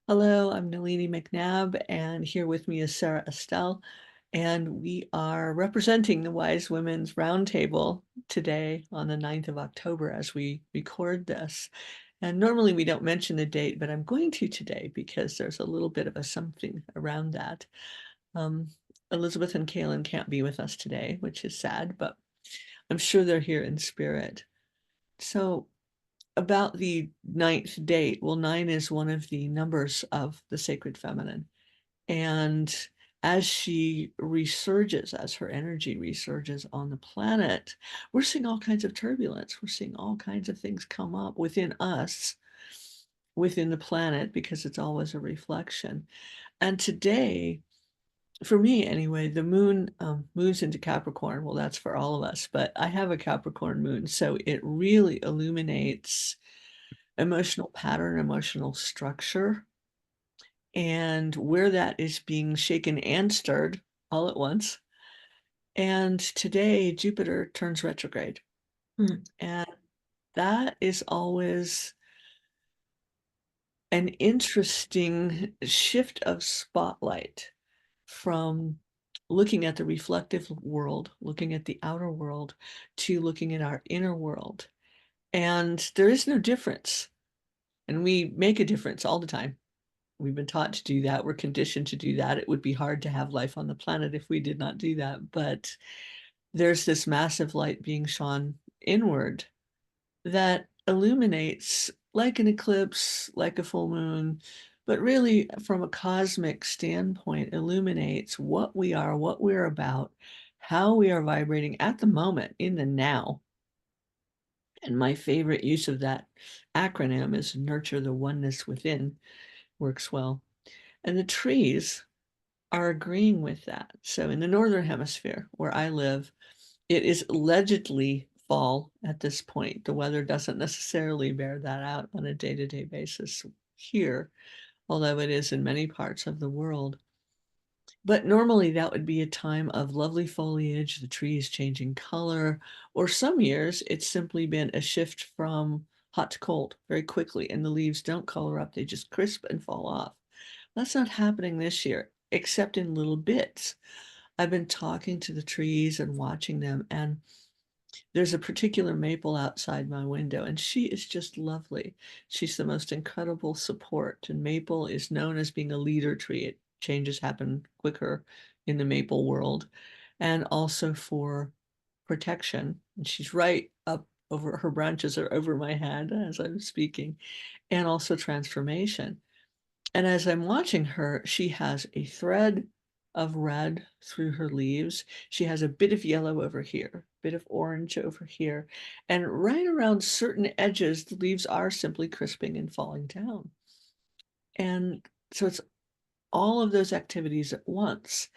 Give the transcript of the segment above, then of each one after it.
Hello, I'm Nalini McNabb, and here with me is Sara Estelle, and we are representing the Wise Women's Roundtable today on the 9th of October as we record this. And normally we don't mention the date, but I'm going to today because there's a little bit of a something around that. Um, Elizabeth and Cayelin can't be with us today, which is sad, but I'm sure they're here in spirit. So about the ninth date, well, nine is one of the numbers of the sacred feminine. And as she resurges, as her energy resurges on the planet, we're seeing all kinds of turbulence. We're seeing all kinds of things come up within us, within the planet, because it's always a reflection. And today, for me anyway, the moon moves into Capricorn. Well, that's for all of us, but I have a Capricorn moon, so it really illuminates emotional pattern, emotional structure, and where that is being shaken and stirred all at once. And today, Jupiter turns retrograde. And that is always an interesting shift of spotlight from looking at the reflective world, looking at the outer world, to looking at our inner world. And there is no difference. And we make a difference all the time. We've been taught to do that. We're conditioned to do that. It would be hard to have life on the planet if we did not do that. But there's this massive light being shone inward that illuminates like an eclipse, like a full moon, but really from a cosmic standpoint, illuminates what we are, what we're about, how we are vibrating at the moment, in the now. And my favorite use of that acronym is nurture the oneness within, works well. And the trees are agreeing with that. So in the northern hemisphere where I live, it is allegedly fall at this point. The weather doesn't necessarily bear that out on a day-to-day basis here, although it is in many parts of the world. But normally that would be a time of lovely foliage, the trees changing color, or some years it's simply been a shift from hot to cold very quickly, and the leaves don't color up, they just crisp and fall off. That's not happening this year, except in little bits. I've been talking to the trees and watching them, and there's a particular maple outside my window, and she is just lovely. She's the most incredible support, and maple is known as being a leader tree. Changes happen quicker in the maple world, and also for protection. And she's right up over, her branches are over my head as I'm speaking, and also transformation. And as I'm watching her, she has a thread of red through her leaves. She has a bit of yellow over here, a bit of orange over here. And right around certain edges, the leaves are simply crisping and falling down. And so it's all of those activities at once.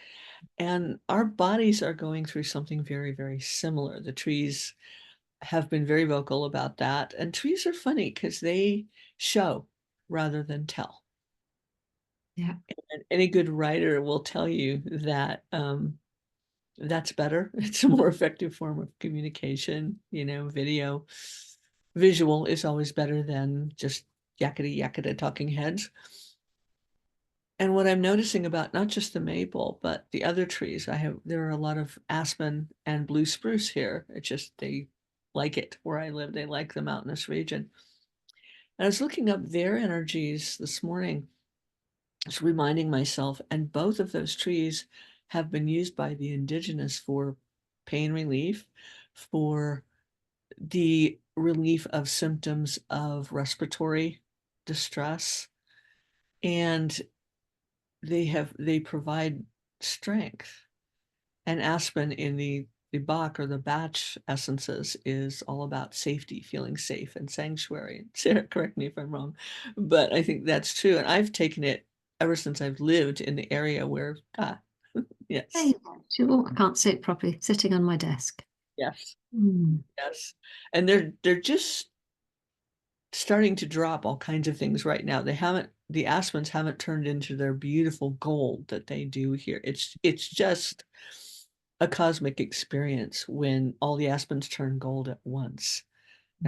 And our bodies are going through something very, very similar. The trees have been very vocal about that. And trees are funny because they show rather than tell. Yeah. And any good writer will tell you that that's better. It's a more effective form of communication. Video, visual is always better than just yakety yaketa talking heads. And what I'm noticing about not just the maple, but the other trees, there are a lot of aspen and blue spruce here. It's just they like it where I live. They like the mountainous region. And I was looking up their energies this morning, just reminding myself, and both of those trees have been used by the indigenous for pain relief, for the relief of symptoms of respiratory distress, and they provide strength. And aspen in the Bach or the Batch essences is all about safety, feeling safe and sanctuary. Sarah, correct me if I'm wrong, but I think that's true. And I've taken it ever since I've lived in the area where, There yes, you go. Oh, I can't see it properly, sitting on my desk. yes, Mm. yes. And they're just starting to drop all kinds of things right now. The aspens haven't turned into their beautiful gold that they do here. It's just a cosmic experience when all the aspens turn gold at once.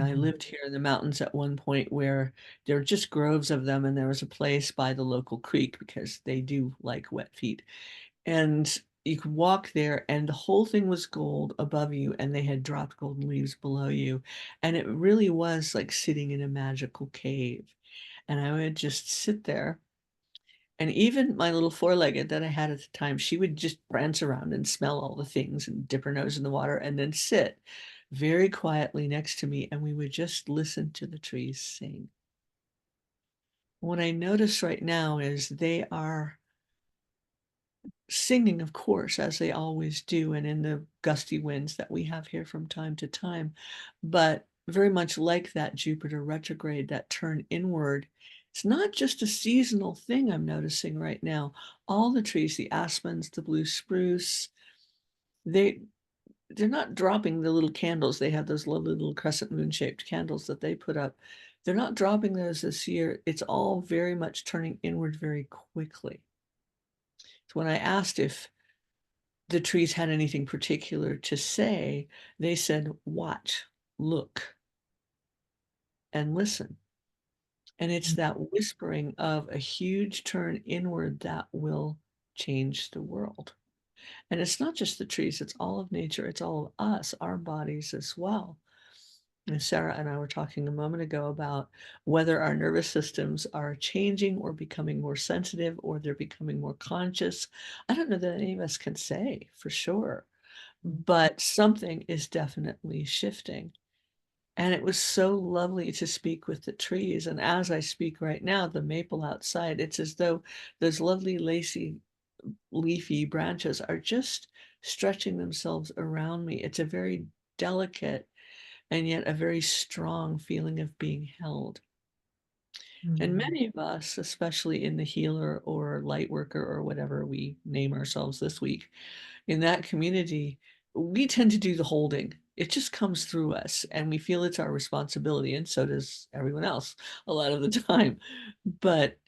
I lived here in the mountains at one point where there were just groves of them, and there was a place by the local creek because they do like wet feet. And you could walk there, and the whole thing was gold above you, and they had dropped golden leaves below you. And it really was like sitting in a magical cave. And I would just sit there. And even my little four-legged that I had at the time, she would just prance around and smell all the things and dip her nose in the water and then sit very quietly next to me, and we would just listen to the trees sing. What I notice right now is they are singing, of course, as they always do, and in the gusty winds that we have here from time to time, but very much like that Jupiter retrograde, that turn inward. It's not just a seasonal thing I'm noticing right now. All the trees, the aspens, the blue spruce, they they're not dropping the little candles. They have those lovely little crescent moon shaped candles that they put up. They're not dropping those this year. It's all very much turning inward very quickly. So when I asked if the trees had anything particular to say, they said, watch, look, and listen. And it's that whispering of a huge turn inward that will change the world. And it's not just the trees, it's all of nature, it's all of us, our bodies as well. And Sarah and I were talking a moment ago about whether our nervous systems are changing or becoming more sensitive or they're becoming more conscious. I don't know that any of us can say for sure, but something is definitely shifting. And it was so lovely to speak with the trees. And as I speak right now, the maple outside, it's as though those lovely lacy leafy branches are just stretching themselves around me. It's a very delicate and yet a very strong feeling of being held. And many of us, especially in the healer or light worker or whatever we name ourselves this week, in that community, we tend to do the holding. It just comes through us and we feel it's our responsibility, and so does everyone else a lot of the time. But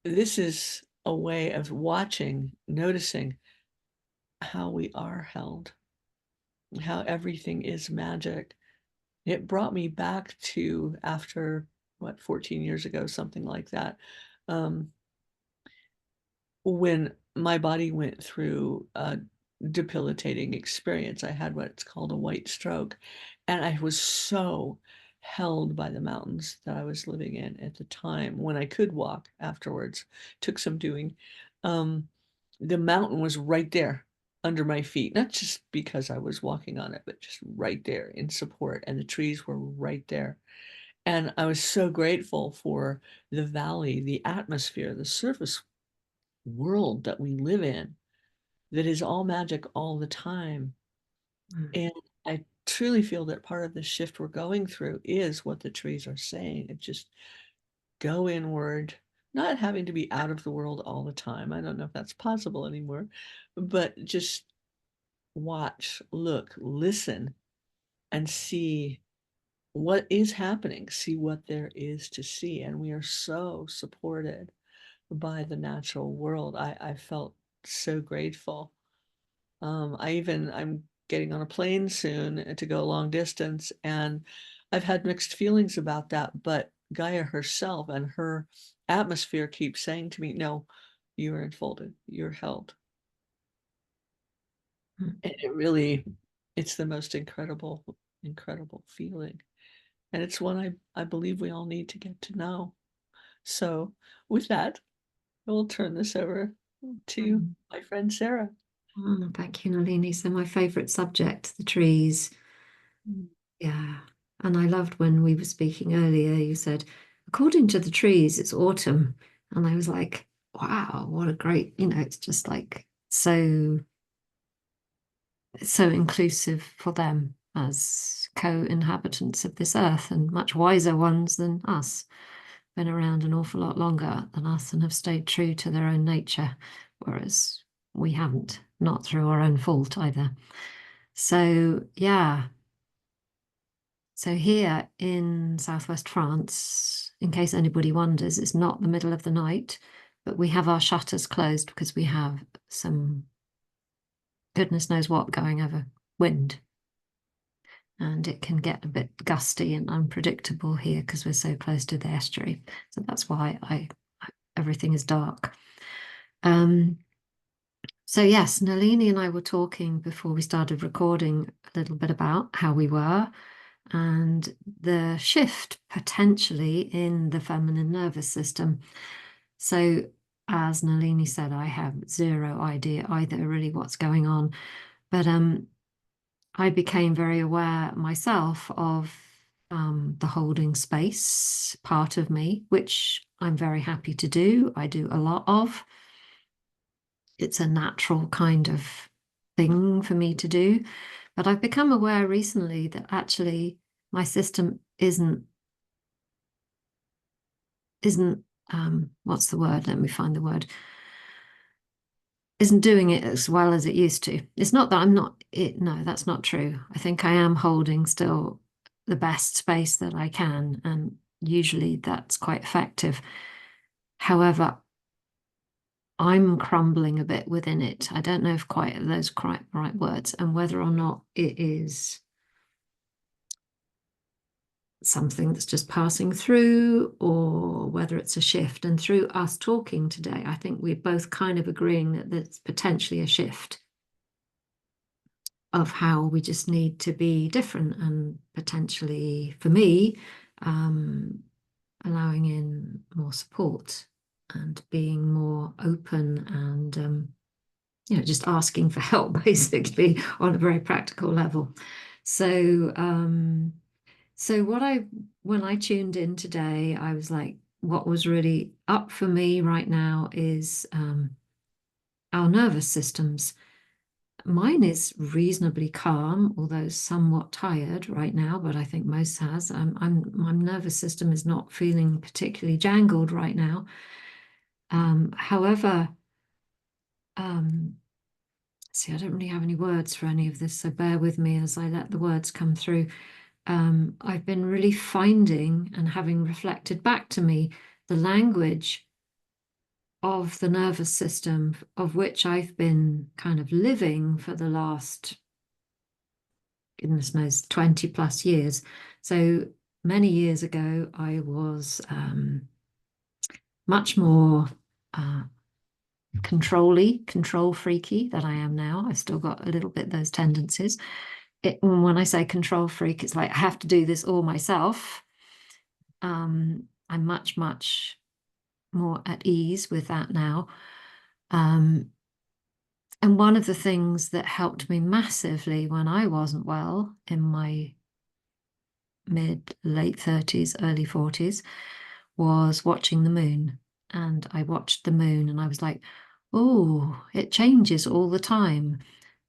this is a way of watching, noticing how we are held, how everything is magic. It brought me back to after, what, 14 years ago, something like that, um, when my body went through a debilitating experience. I had what's called a white stroke, and I was so held by the mountains that I was living in at the time when I could walk afterwards. Took some doing. Um, the mountain was right there under my feet, not just because I was walking on it, but just right there in support, and the trees were right there. And I was so grateful for the valley, the atmosphere, the surface world that we live in that is all magic all the time. And I truly feel that part of the shift we're going through is what the trees are saying. It just go inward, not having to be out of the world all the time. I don't know if that's possible anymore, but just watch, look, listen, and see what is happening, see what there is to see. And we are so supported by the natural world. I felt so grateful. I'm getting on a plane soon to go long distance, and I've had mixed feelings about that. But Gaia herself and her atmosphere keeps saying to me, no, you are enfolded, you're held. And it really, it's the most incredible, incredible feeling. And it's one I believe we all need to get to know. So with that, I will turn this over to my friend Sarah. Oh, thank you, Nalini. So my favourite subject, the trees. Yeah. And I loved when we were speaking earlier, you said, according to the trees, it's autumn. And I was like, wow, what a great, it's just like so inclusive for them as co-inhabitants of this earth and much wiser ones than us. Been around an awful lot longer than us and have stayed true to their own nature, whereas we haven't, not through our own fault either. So, yeah. So here in southwest France, in case anybody wonders, it's not the middle of the night, but we have our shutters closed because we have some goodness knows what going over wind. and it can get a bit gusty and unpredictable here because we're so close to the estuary. So that's why everything is dark. So yes, Nalini and I were talking before we started recording a little bit about how we were and the shift potentially in the feminine nervous system. So as Nalini said, I have zero idea either really what's going on, but I became very aware myself of the holding space part of me, which I'm very happy to do. I do a lot of. It's a natural kind of thing for me to do. But I've become aware recently that actually my system isn't what's the word? Let me find the word. Isn't doing it as well as it used to. It's not that I'm not it. No, that's not true. I think I am holding still the best space that I can, and usually that's quite effective. However, I'm crumbling a bit within it. I don't know if quite those quite right words, and whether or not it is something that's just passing through or whether it's a shift. And through us talking today, I think we're both kind of agreeing that there's potentially a shift of how we just need to be different and potentially, for me, allowing in more support and being more open and just asking for help basically on a very practical level. So when I tuned in today, I was like, what was really up for me right now is our nervous systems. Mine is reasonably calm, although somewhat tired right now, but I think most has. My nervous system is not feeling particularly jangled right now. However, see, I don't really have any words for any of this, so bear with me as I let the words come through. I've been really finding and having reflected back to me the language of the nervous system of which I've been kind of living for the last, goodness knows, 20 plus years. So many years ago, I was much more control freaky than I am now. I've still got a little bit those tendencies. When I say control freak, it's like I have to do this all myself. I'm much, much more at ease with that now. And one of the things that helped me massively when I wasn't well in my late 30s, early 40s, was watching the moon. And I watched the moon and I was like, oh, it changes all the time.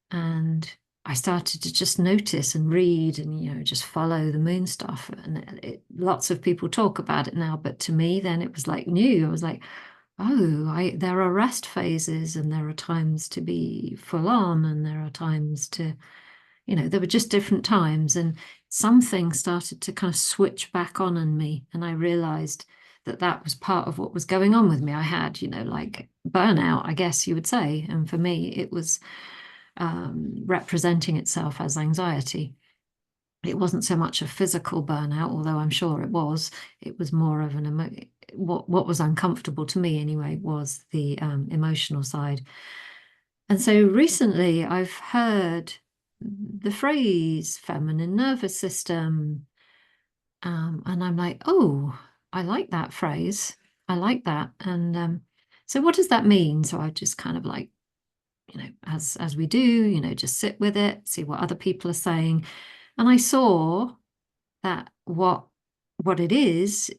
And I started to just notice and read and, just follow the moon stuff. And lots of people talk about it now, but to me, then it was like new. I was like, oh, there are rest phases and there are times to be full on and there are times to, there were just different times. And something started to kind of switch back on in me. And I realized that that was part of what was going on with me. I had, like burnout, I guess you would say. And for me, it was representing itself as anxiety. It wasn't so much a physical burnout, although I'm sure it was. It was more of what was uncomfortable to me anyway was the emotional side. And so recently I've heard the phrase feminine nervous system, and I'm like, oh, I like that phrase. I like that. And so what does that mean? So I just kind of like, as we do, just sit with it, see what other people are saying. And I saw that what it is,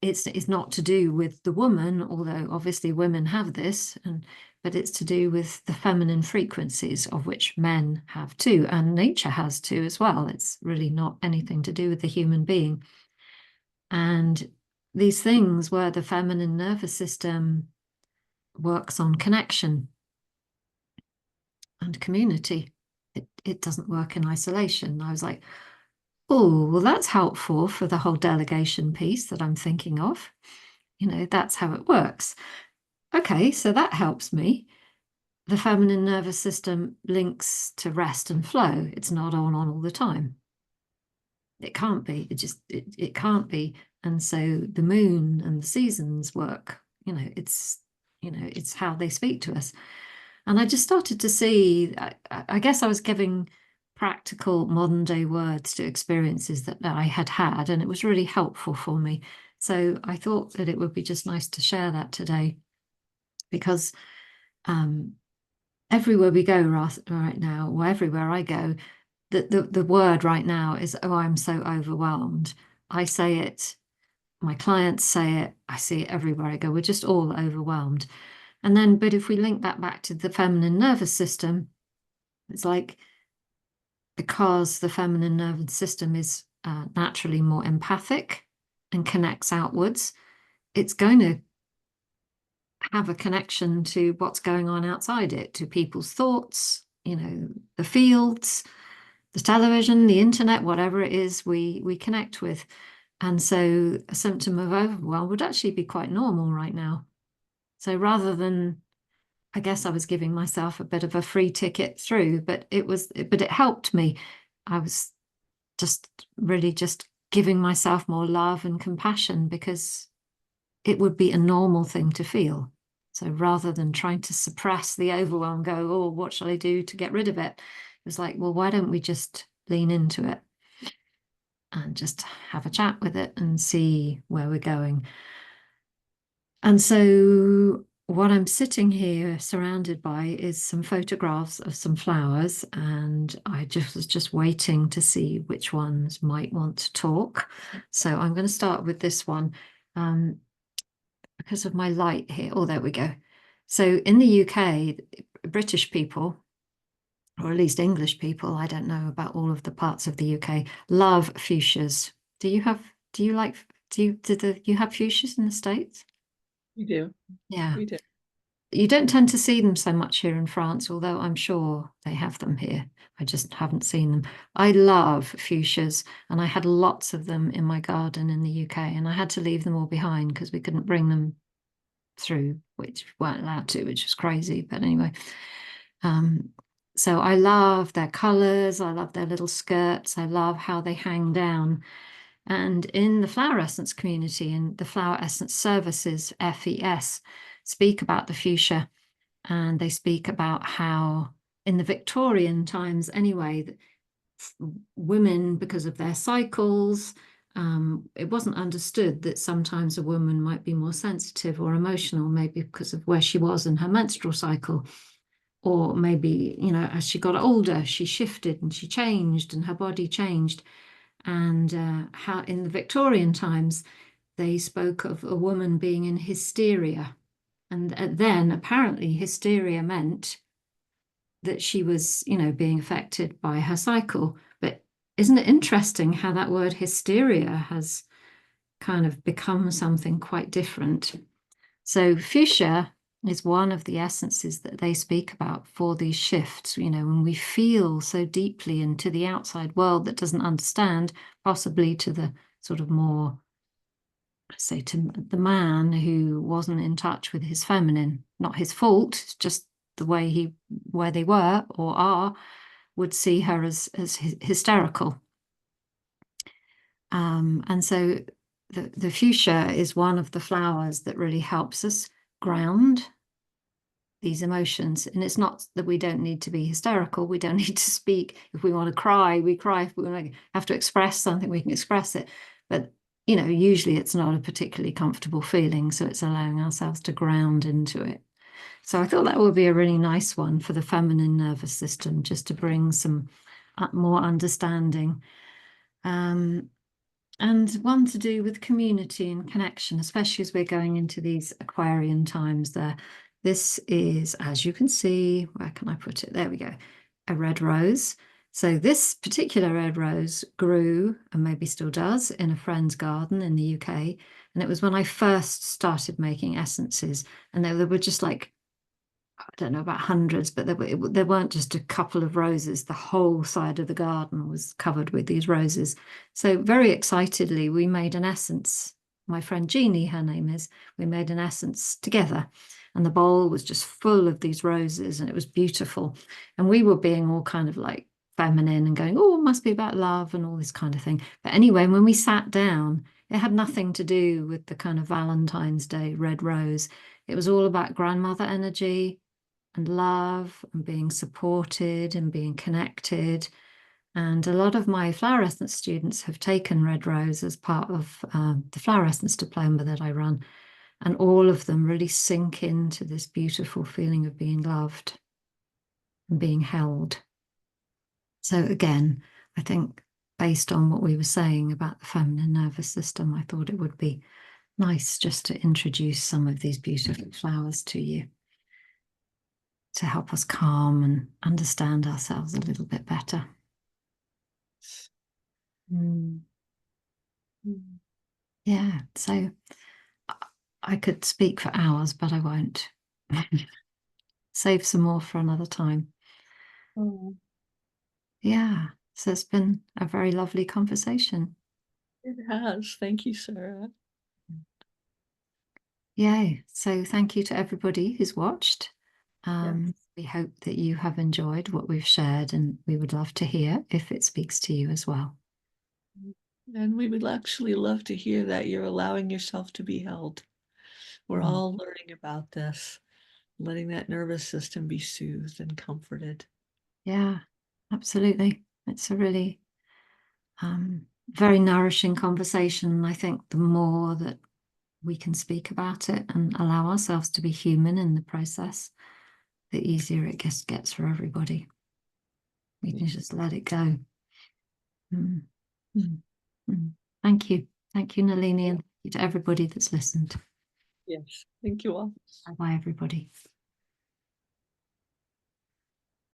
it's not to do with the woman, although obviously women have this, but it's to do with the feminine frequencies of which men have too, and nature has too as well. It's really not anything to do with the human being. And these things where the feminine nervous system works on connection and community. It doesn't work in isolation. I was like, oh, well, that's helpful for the whole delegation piece that I'm thinking of. That's how it works. Okay, so that helps me. The feminine nervous system links to rest and flow. It's not on all the time. It can't be. It can't be. And so the moon and the seasons work. It's how they speak to us. And I just started to see, I guess I was giving practical modern day words to experiences that I had had, and it was really helpful for me. So I thought that it would be just nice to share that today because um, everywhere we go right now, or everywhere I go, the word right now is, oh, I'm so overwhelmed. I say it, my clients say it, I see it everywhere I go. We're just all overwhelmed. And then, but if we link that back to the feminine nervous system, it's like because the feminine nervous system is naturally more empathic and connects outwards, it's going to have a connection to what's going on outside it, to people's thoughts, the fields, the television, the internet, whatever it is we connect with. And so a symptom of overwhelm would actually be quite normal right now. So rather than, I guess I was giving myself a bit of a free ticket through, but it helped me. I was just really just giving myself more love and compassion because it would be a normal thing to feel. So rather than trying to suppress the overwhelm, go, oh, what shall I do to get rid of it? It was like, well, why don't we just lean into it and just have a chat with it and see where we're going. And so what I'm sitting here surrounded by is some photographs of some flowers, and I just was just waiting to see which ones might want to talk. So I'm going to start with this one because of my light here. Oh, there we go. So in the UK, British people, or at least English people, I don't know about all of the parts of the UK, love fuchsias. Do you like, you have fuchsias in the States? We do. Yeah. We do. You don't tend to see them so much here in France, although I'm sure they have them here. I just haven't seen them. I love fuchsias, and I had lots of them in my garden in the UK, and I had to leave them all behind because we couldn't bring them through, which we weren't allowed to, which was crazy. But anyway, um, so I love their colours. I love their little skirts. I love how they hang down. And in the flower essence community and the flower essence services, FES, speak about the fuchsia, and they speak about how in the Victorian times anyway, women, because of their cycles, it wasn't understood that sometimes a woman might be more sensitive or emotional, maybe because of where she was in her menstrual cycle. Or maybe, as she got older, she shifted and she changed and her body changed. And how in the Victorian times, they spoke of a woman being in hysteria. And then apparently hysteria meant that she was, being affected by her cycle. But isn't it interesting how that word hysteria has kind of become something quite different? So fuchsia is one of the essences that they speak about for these shifts, when we feel so deeply into the outside world that doesn't understand, possibly to the sort of more, say, to the man who wasn't in touch with his feminine, not his fault, it's just the way where they were or are, would see her as hysterical. And so the fuchsia is one of the flowers that really helps us ground these emotions. And it's not that we don't need to be hysterical. We don't need to speak. If we want to cry, we cry. If we have to express something, we can express it. But, usually it's not a particularly comfortable feeling. So it's allowing ourselves to ground into it. So I thought that would be a really nice one for the feminine nervous system, just to bring some more understanding. And one to do with community and connection, especially as we're going into these Aquarian times there. This is, as you can see, where can I put it? There we go, a red rose. So this particular red rose grew, and maybe still does, in a friend's garden in the UK. And it was when I first started making essences, and they were just like, I don't know about hundreds, but there weren't just a couple of roses. The whole side of the garden was covered with these roses. So very excitedly, we made an essence. My friend Jeannie, her name is, we made an essence together. And the bowl was just full of these roses, and it was beautiful. And we were being all kind of like feminine and going, oh, it must be about love and all this kind of thing. But anyway, when we sat down, it had nothing to do with the kind of Valentine's Day red rose. It was all about grandmother energy and love and being supported and being connected. And a lot of my flower essence students have taken red rose as part of the flower essence diploma that I run. And all of them really sink into this beautiful feeling of being loved and being held. So again, I think based on what we were saying about the feminine nervous system, I thought it would be nice just to introduce some of these beautiful flowers to you to help us calm and understand ourselves a little bit better. Mm. Yeah, so I could speak for hours, but I won't. Save some more for another time. Oh, Yeah, so it's been a very lovely conversation. it has. Thank you, Sarah. Yay. So thank you to everybody who's watched. Yes. We hope that you have enjoyed what we've shared, and we would love to hear if it speaks to you as well. And we would actually love to hear that you're allowing yourself to be held. We're Mm. all learning about this, letting that nervous system be soothed and comforted. Yeah, absolutely. It's a really very nourishing conversation. I think the more that we can speak about it and allow ourselves to be human in the process, the easier it just gets for everybody. We can just let it go. Mm. Mm. Mm. Thank you. Thank you, Nalini, and thank you to everybody that's listened. Yes. Thank you all. Bye bye, everybody.